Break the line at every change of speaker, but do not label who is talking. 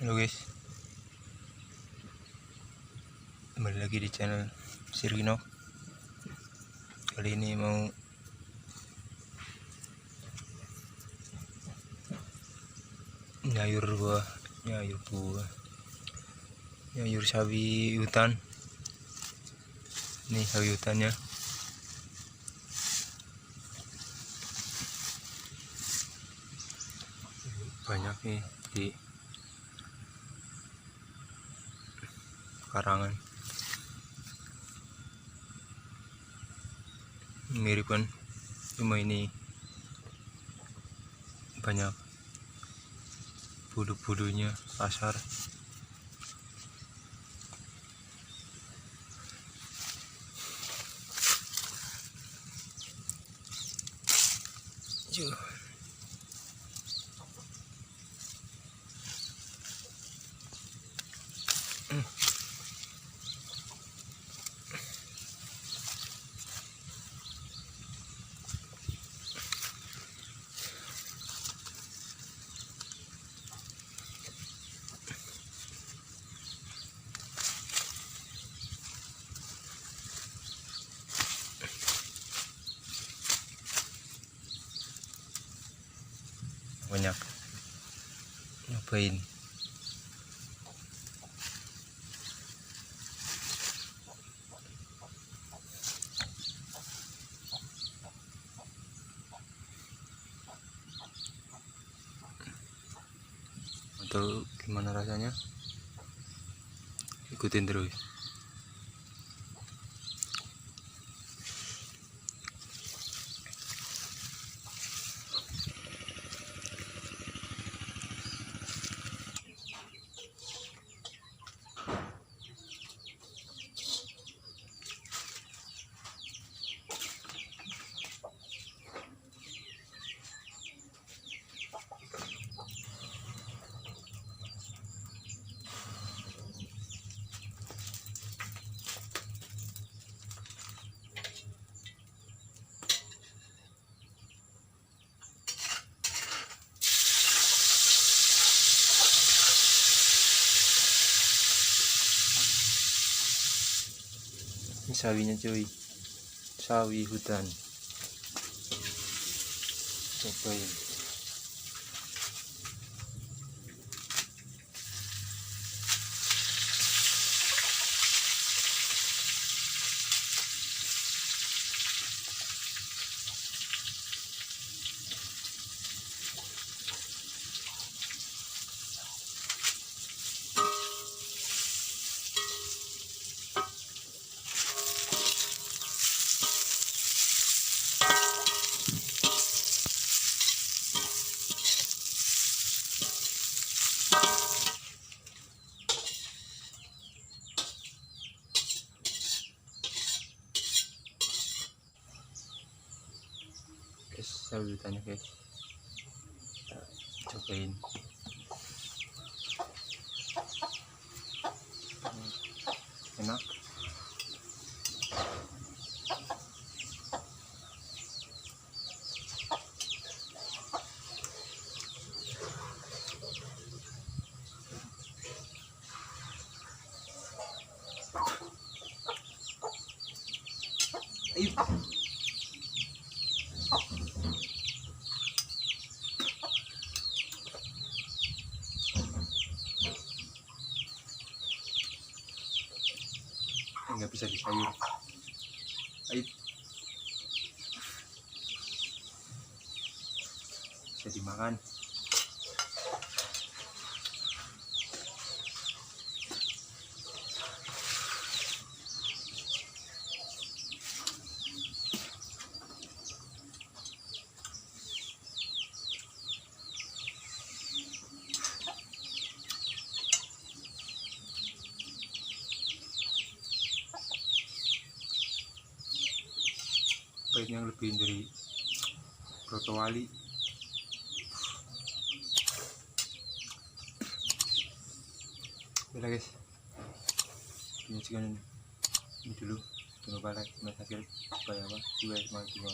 Halo guys, kembali lagi di channel Sirino. Kali ini mau nyayur sawi hutan. Ini sawi hutannya. Banyak nih di karangan. Mirip kan, cuma ini banyak bulu-bulunya kasar. Banyak nyobain. Atau gimana rasanya? Ikutin terus. Ini sawinya cuy, sawi hutan. Cobain. Guys, sawi hutannya guys, cobain. Enak. Ayo. Nggak bisa disayur. Ayo. Bisa dimakan. Baiknya lebih dari Proto Wali. Udah guys, ini sekian ini dulu. Jangan lupa like, subscribe supaya apa? Juga semangat juga.